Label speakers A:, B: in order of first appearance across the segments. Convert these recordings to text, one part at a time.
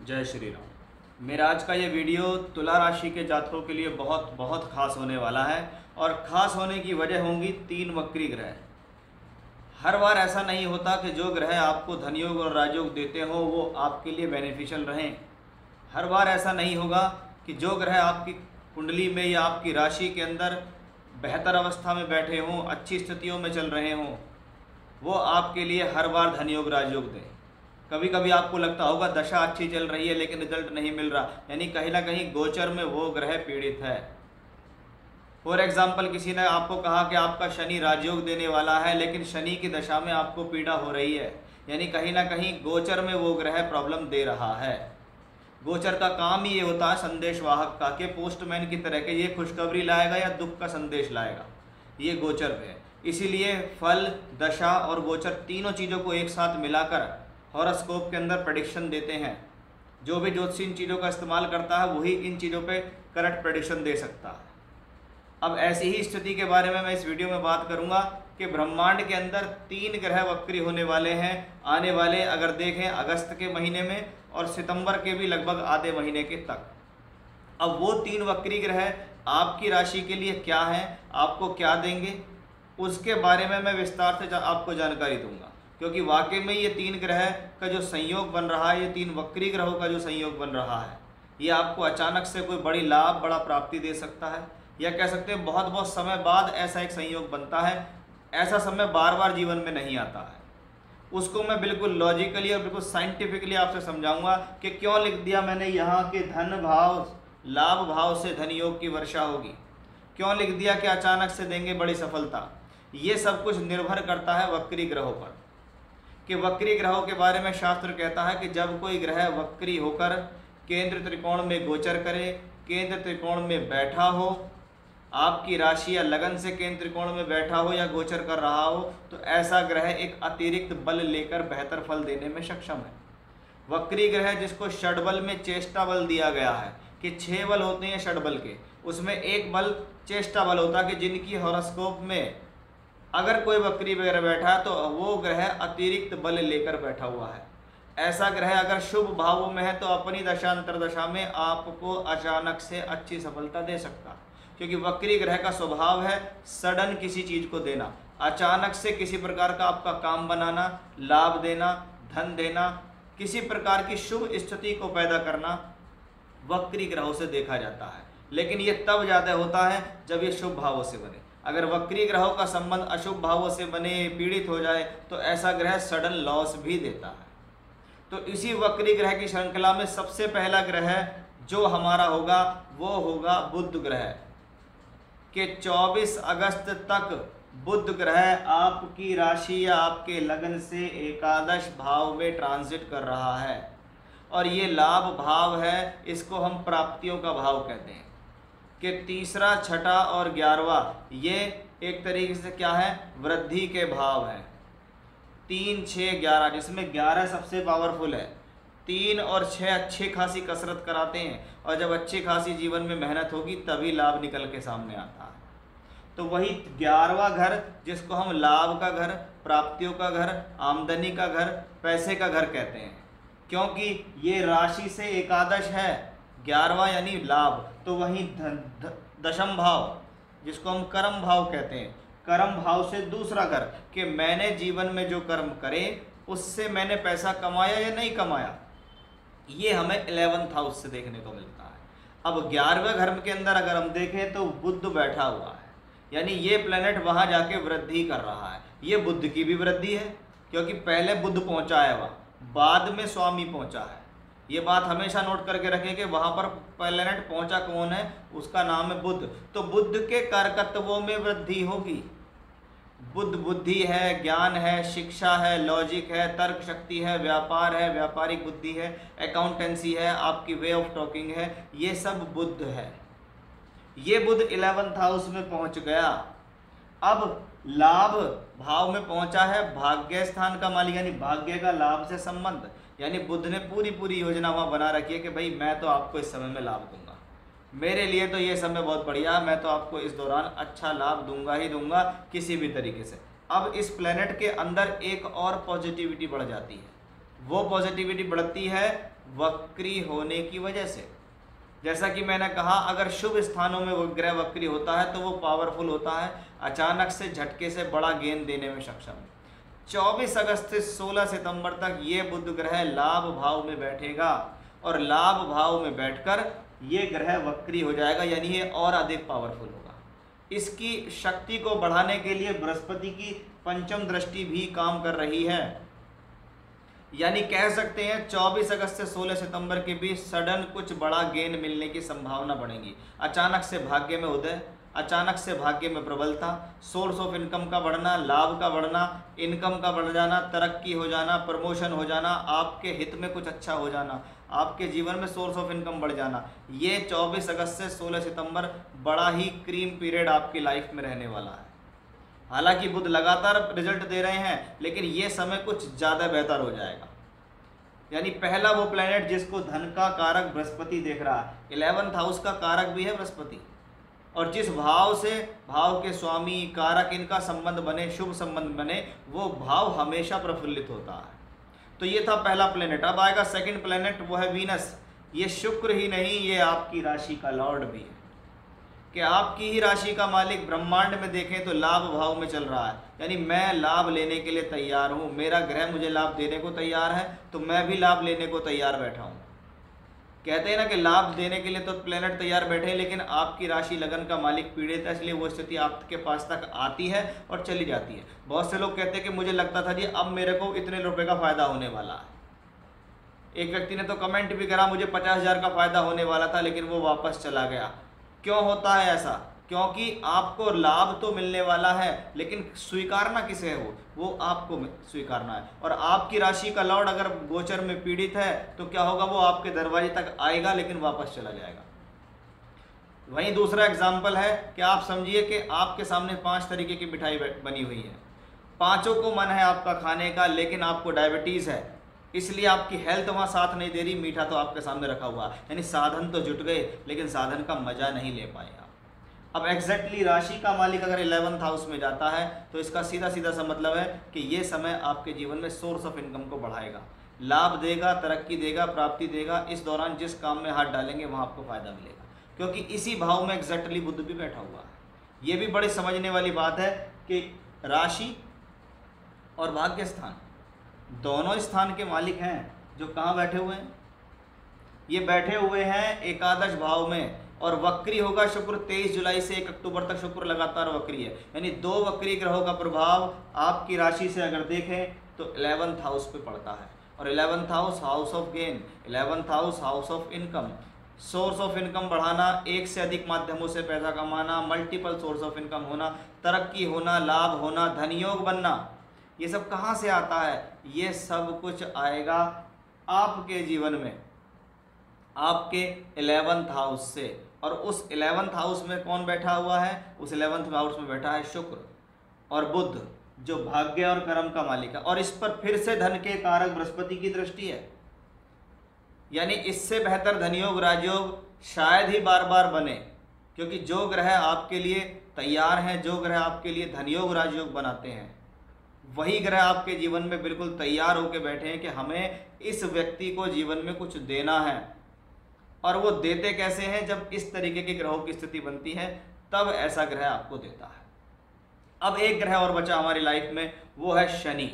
A: जय श्री राम। मेरा आज का ये वीडियो तुला राशि के जातकों के लिए बहुत बहुत खास होने वाला है और ख़ास होने की वजह होंगी 3 वक्री ग्रह। हर बार ऐसा नहीं होता कि जो ग्रह आपको धनयोग और राजयोग देते हो वो आपके लिए बेनिफिशियल रहें। हर बार ऐसा नहीं होगा कि जो ग्रह आपकी कुंडली में या आपकी राशि के अंदर बेहतर अवस्था में बैठे हों, अच्छी स्थितियों में चल रहे हों, वो आपके लिए हर बार धनयोग राजयोग दें। कभी कभी आपको लगता होगा दशा अच्छी चल रही है लेकिन रिजल्ट नहीं मिल रहा, यानी कहीं ना कहीं गोचर में वो ग्रह पीड़ित है। फॉर एग्जाम्पल, किसी ने आपको कहा कि आपका शनि राजयोग देने वाला है लेकिन शनि की दशा में आपको पीड़ा हो रही है, यानी कहीं ना कहीं गोचर में वो ग्रह प्रॉब्लम दे रहा है। गोचर का काम ही ये होता है संदेश वाहक का, कि पोस्टमैन की तरह के ये खुशखबरी लाएगा या दुख का संदेश लाएगा, ये गोचर है। इसीलिए फल, दशा और गोचर तीनों चीज़ों को एक साथ मिलाकर हॉरोस्कोप के अंदर प्रेडिक्शन देते हैं। जो भी ज्योतिषी इन चीज़ों का इस्तेमाल करता है वही इन चीज़ों पे करेक्ट प्रेडिक्शन दे सकता है। अब ऐसी ही स्थिति के बारे में मैं इस वीडियो में बात करूंगा कि ब्रह्मांड के अंदर 3 ग्रह वक्री होने वाले हैं आने वाले, अगर देखें, अगस्त के महीने में और सितंबर के भी लगभग आधे महीने के तक। अब वो 3 वक्री ग्रह आपकी राशि के लिए क्या हैं, आपको क्या देंगे, उसके बारे में मैं विस्तार से आपको जानकारी दूंगा। क्योंकि वाकई में ये 3 ग्रह का जो संयोग बन रहा है, ये 3 वक्री ग्रहों का जो संयोग बन रहा है, ये आपको अचानक से कोई बड़ी लाभ, बड़ा प्राप्ति दे सकता है, या कह सकते हैं बहुत बहुत समय बाद ऐसा एक संयोग बनता है। ऐसा समय बार बार जीवन में नहीं आता है। उसको मैं बिल्कुल लॉजिकली और बिल्कुल साइंटिफिकली आपसे समझाऊंगा कि क्यों लिख दिया मैंने यहाँ के धन भाव, लाभ भाव से धन योग की वर्षा होगी, क्यों लिख दिया कि अचानक से देंगे बड़ी सफलता। ये सब कुछ निर्भर करता है वक्री ग्रहों पर, कि वक्री ग्रहों के बारे में शास्त्र कहता है कि जब कोई ग्रह वक्री होकर केंद्र त्रिकोण में गोचर करे, केंद्र त्रिकोण में बैठा हो, आपकी राशि या लगन से केंद्र त्रिकोण में बैठा हो या गोचर कर रहा हो, तो ऐसा ग्रह एक अतिरिक्त बल लेकर बेहतर फल देने में सक्षम है। वक्री ग्रह जिसको षडबल में चेष्टा बल दिया गया है कि 6 बल होते हैं षडबल के, उसमें एक बल चेष्टा बल होता है कि जिनकी हॉरोस्कोप में अगर कोई वक्री वगैरह बैठा है तो वो ग्रह अतिरिक्त बल लेकर बैठा हुआ है। ऐसा ग्रह अगर शुभ भावों में है तो अपनी दशा अंतरदशा में आपको अचानक से अच्छी सफलता दे सकता, क्योंकि वक्री ग्रह का स्वभाव है सडन किसी चीज़ को देना, अचानक से किसी प्रकार का आपका काम बनाना, लाभ देना, धन देना, किसी प्रकार की शुभ स्थिति को पैदा करना वक्री ग्रहों से देखा जाता है। लेकिन ये तब ज़्यादा होता है जब ये शुभ भावों से बने। अगर वक्री ग्रहों का संबंध अशुभ भावों से बने, पीड़ित हो जाए, तो ऐसा ग्रह सडन लॉस भी देता है। तो इसी वक्री ग्रह की श्रृंखला में सबसे पहला ग्रह जो हमारा होगा वो होगा बुध ग्रह, कि 24 अगस्त तक बुध ग्रह आपकी राशि या आपके लगन से एकादश भाव में ट्रांजिट कर रहा है। और ये लाभ भाव है, इसको हम प्राप्तियों का भाव कहते हैं, कि तीसरा, छठा और 11वां ये एक तरीके से क्या है, वृद्धि के भाव हैं। 3, 6, 11, जिसमें 11 सबसे पावरफुल है। 3 और 6 अच्छी खासी कसरत कराते हैं, और जब अच्छी खासी जीवन में मेहनत होगी तभी लाभ निकल के सामने आता है। तो वही 11वां घर जिसको हम लाभ का घर, प्राप्तियों का घर, आमदनी का घर, पैसे का घर कहते हैं, क्योंकि ये राशि से एकादश है, 11वां यानी लाभ। तो वहीं दशम भाव जिसको हम कर्म भाव कहते हैं, कर्म भाव से दूसरा घर, कि मैंने जीवन में जो कर्म करे उससे मैंने पैसा कमाया या नहीं कमाया, ये हमें 11th हाउस से देखने को मिलता है। अब 11वें घर के अंदर अगर हम देखें तो बुध बैठा हुआ है, यानी ये प्लेनेट वहाँ जाके वृद्धि कर रहा है। ये बुध की भी वृद्धि है, क्योंकि पहले बुध पहुँचा है वहाँ, बाद में स्वामी पहुँचा है। ये बात हमेशा नोट करके रखें कि वहाँ पर प्लेनेट पहुँचा कौन है, उसका नाम है बुध। तो बुध के कारकत्वों में वृद्धि होगी। बुध बुद्धि है, ज्ञान है, शिक्षा है, लॉजिक है, तर्क शक्ति है, व्यापार है, व्यापारिक बुद्धि है, अकाउंटेंसी है, आपकी वे ऑफ टॉकिंग है, ये सब बुध है। ये बुध 11th हाउस में पहुँच गया। अब लाभ भाव में पहुँचा है, भाग्य स्थान का मालिक, यानी भाग्य का लाभ से संबंध, यानी बुध ने पूरी योजना वहाँ बना रखी है कि भाई मैं तो आपको इस समय में लाभ दूंगा, मेरे लिए तो ये समय बहुत बढ़िया, मैं तो आपको इस दौरान अच्छा लाभ दूंगा ही दूंगा किसी भी तरीके से। अब इस प्लेनेट के अंदर एक और पॉजिटिविटी बढ़ जाती है, वो पॉजिटिविटी बढ़ती है वक्री होने की वजह से। जैसा कि मैंने कहा, अगर शुभ स्थानों में वो ग्रह वक्री होता है तो वो पावरफुल होता है, अचानक से झटके से बड़ा गेन देने में सक्षम है। 24 अगस्त से 16 सितंबर तक ये बुध ग्रह लाभ भाव में बैठेगा और लाभ भाव में बैठकर ये ग्रह वक्री हो जाएगा, यानी ये और अधिक पावरफुल होगा। इसकी शक्ति को बढ़ाने के लिए बृहस्पति की पंचम दृष्टि भी काम कर रही है, यानी कह सकते हैं 24 अगस्त से 16 सितंबर के बीच सडन कुछ बड़ा गेन मिलने की संभावना बढ़ेगी। अचानक से भाग्य में उदय, अचानक से भाग्य में प्रबलता, सोर्स ऑफ इनकम का बढ़ना, लाभ का बढ़ना, इनकम का बढ़ जाना, तरक्की हो जाना, प्रमोशन हो जाना, आपके हित में कुछ अच्छा हो जाना, आपके जीवन में सोर्स ऑफ इनकम बढ़ जाना। ये 24 अगस्त से 16 सितंबर बड़ा ही क्रीम पीरियड आपकी लाइफ में रहने वाला है। हालांकि बुध लगातार रिजल्ट दे रहे हैं, लेकिन ये समय कुछ ज़्यादा बेहतर हो जाएगा। यानी पहला वो प्लेनेट जिसको धन का कारक बृहस्पति देख रहा है, 11th हाउस का कारक भी है बृहस्पति, और जिस भाव से भाव के स्वामी कारक इनका संबंध बने, शुभ संबंध बने, वो भाव हमेशा प्रफुल्लित होता है। तो ये था पहला प्लेनेट। अब आएगा सेकंड प्लेनेट, वो है वीनस। ये शुक्र ही नहीं, ये आपकी राशि का लॉर्ड भी है, कि आपकी ही राशि का मालिक ब्रह्मांड में देखें तो लाभ भाव में चल रहा है। यानी मैं लाभ लेने के लिए तैयार हूँ, मेरा ग्रह मुझे लाभ देने को तैयार है, तो मैं भी लाभ लेने को तैयार बैठा हूँ। कहते हैं ना कि लाभ देने के लिए तो प्लेनेट तैयार बैठे हैं, लेकिन आपकी राशि लगन का मालिक पीड़ित है, इसलिए वो स्थिति आपके पास तक आती है और चली जाती है। बहुत से लोग कहते हैं कि मुझे लगता था जी अब मेरे को इतने रुपए का फायदा होने वाला है। एक व्यक्ति ने तो कमेंट भी करा, मुझे 50,000 का फायदा होने वाला था, लेकिन वो वापस चला गया। क्यों होता है ऐसा? क्योंकि आपको लाभ तो मिलने वाला है, लेकिन स्वीकारना किसे है? वो आपको स्वीकारना है। और आपकी राशि का लॉर्ड अगर गोचर में पीड़ित है तो क्या होगा, वो आपके दरवाजे तक आएगा लेकिन वापस चला जाएगा। वहीं दूसरा एग्जाम्पल है कि आप समझिए कि आपके सामने 5 तरीके की मिठाई बनी हुई है, पांचों को मन है आपका खाने का, लेकिन आपको डायबिटीज़ है, इसलिए आपकी हेल्थ वहाँ साथ नहीं दे रही। मीठा तो आपके सामने रखा हुआ, यानी साधन तो जुट गए लेकिन साधन का मजा नहीं ले पाए आप। अब एग्जैक्टली राशि का मालिक अगर 11th हाउस में जाता है तो इसका सीधा सीधा सा मतलब है कि ये समय आपके जीवन में सोर्स ऑफ इनकम को बढ़ाएगा, लाभ देगा, तरक्की देगा, प्राप्ति देगा। इस दौरान जिस काम में हाथ डालेंगे वहाँ आपको फायदा मिलेगा, क्योंकि इसी भाव में एग्जैक्टली बुध भी बैठा हुआ है। ये भी बड़ी समझने वाली बात है कि राशि और भाग्य स्थान दोनों स्थान के मालिक हैं जो कहाँ बैठे हुए हैं, ये बैठे हुए हैं एकादश भाव में। और वक्री होगा शुक्र 23 जुलाई से 1 अक्टूबर तक शुक्र लगातार वक्री है, यानी 2 वक्री ग्रहों का प्रभाव आपकी राशि से अगर देखें तो 11th हाउस पे पड़ता है। और 11th house, house of gain, 11th house, house of income, source of income बढ़ाना, एक से अधिक माध्यमों से पैसा कमाना, मल्टीपल सोर्स ऑफ इनकम होना, तरक्की होना, लाभ होना, धनयोग बनना, ये सब कहाँ से आता है? ये सब कुछ आएगा आपके जीवन में आपके 11th हाउस से। और उस 11th हाउस में कौन बैठा हुआ है? उस 11th हाउस में बैठा है शुक्र और बुध, जो भाग्य और कर्म का मालिक है। और इस पर फिर से धन के कारक बृहस्पति की दृष्टि है, यानी इससे बेहतर धनयोग राजयोग शायद ही बार बार बने, क्योंकि जो ग्रह आपके लिए तैयार हैं, जो ग्रह आपके लिए धनयोग राजयोग बनाते हैं, वही ग्रह आपके जीवन में बिल्कुल तैयार होकर बैठे हैं कि हमें इस व्यक्ति को जीवन में कुछ देना है। और वो देते कैसे हैं? जब इस तरीके के ग्रहों की स्थिति बनती है तब ऐसा ग्रह आपको देता है। अब एक ग्रह और बचा हमारी लाइफ में, वो है शनि।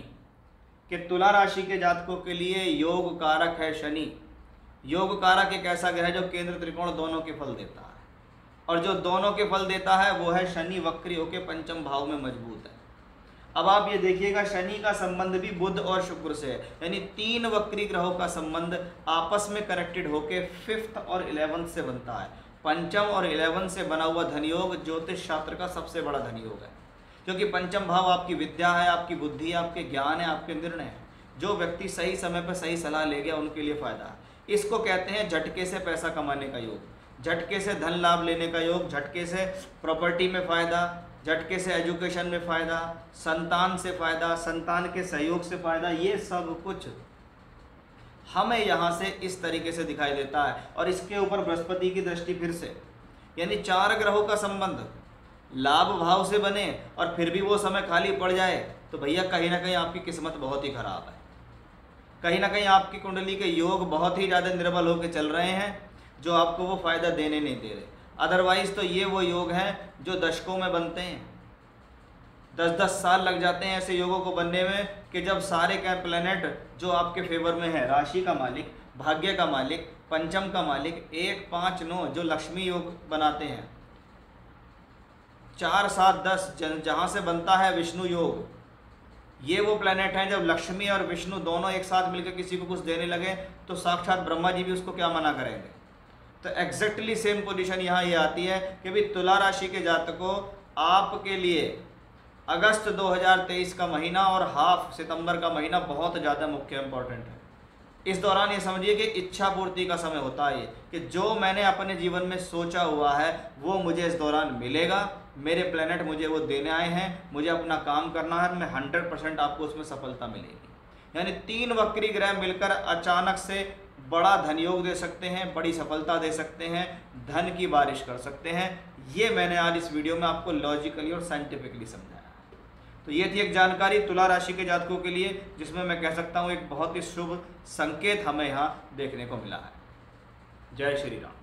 A: कि तुला राशि के जातकों के लिए योग कारक है शनि। योग कारक एक ऐसा ग्रह जो केंद्र त्रिकोण दोनों के फल देता है, और जो दोनों के फल देता है वो है शनि वक्री होकर पंचम भाव में मजबूत है। अब आप ये देखिएगा, शनि का संबंध भी बुध और शुक्र से है, यानी 3 वक्री ग्रहों का संबंध आपस में कनेक्टेड होके 5th और 11th से बनता है। पंचम और 11th से बना हुआ धनयोग ज्योतिष शास्त्र का सबसे बड़ा धनयोग है, क्योंकि पंचम भाव आपकी विद्या है, आपकी बुद्धि है, आपके ज्ञान है, आपके निर्णय है। जो व्यक्ति सही समय पर सही सलाह ले गया उनके लिए फायदा है। इसको कहते हैं झटके से पैसा कमाने का योग, झटके से धन लाभ लेने का योग, झटके से प्रॉपर्टी में फायदा, झटके से एजुकेशन में फ़ायदा, संतान से फ़ायदा, संतान के सहयोग से फ़ायदा। ये सब कुछ हमें यहाँ से इस तरीके से दिखाई देता है। और इसके ऊपर बृहस्पति की दृष्टि फिर से, यानी 4 ग्रहों का संबंध लाभ भाव से बने और फिर भी वो समय खाली पड़ जाए तो भैया कहीं ना कहीं आपकी किस्मत बहुत ही ख़राब है। कहीं ना कहीं आपकी कुंडली के योग बहुत ही ज़्यादा निर्बल होकर चल रहे हैं, जो आपको वो फ़ायदा देने नहीं दे रहे। अदरवाइज़ तो ये वो योग हैं जो दशकों में बनते हैं, 10-10 साल लग जाते हैं ऐसे योगों को बनने में, कि जब सारे का प्लैनेट जो आपके फेवर में है, राशि का मालिक, भाग्य का मालिक, पंचम का मालिक, 1, 5, 9 जो लक्ष्मी योग बनाते हैं, 4, 7, 10 जहाँ से बनता है विष्णु योग, ये वो प्लैनेट हैं जब लक्ष्मी और विष्णु दोनों एक साथ मिलकर किसी को कुछ देने लगे तो साक्षात ब्रह्मा जी भी उसको क्या मना करेंगे। तो एग्जैक्टली सेम पोजीशन यहाँ ये आती है कि भाई तुला राशि के जातकों, आपके लिए अगस्त 2023 का महीना और हाफ सितंबर का महीना बहुत ज़्यादा मुख्य इम्पॉर्टेंट है। इस दौरान ये समझिए कि इच्छा पूर्ति का समय होता है, कि जो मैंने अपने जीवन में सोचा हुआ है वो मुझे इस दौरान मिलेगा, मेरे प्लेनेट मुझे वो देने आए हैं, मुझे अपना काम करना है, मैं 100% आपको उसमें सफलता मिलेगी। यानी 3 वक्री ग्रह मिलकर अचानक से बड़ा धन योग दे सकते हैं, बड़ी सफलता दे सकते हैं, धन की बारिश कर सकते हैं। ये मैंने आज इस वीडियो में आपको लॉजिकली और साइंटिफिकली समझाया। तो ये थी एक जानकारी तुला राशि के जातकों के लिए, जिसमें मैं कह सकता हूँ एक बहुत ही शुभ संकेत हमें यहाँ देखने को मिला है। जय श्री राम।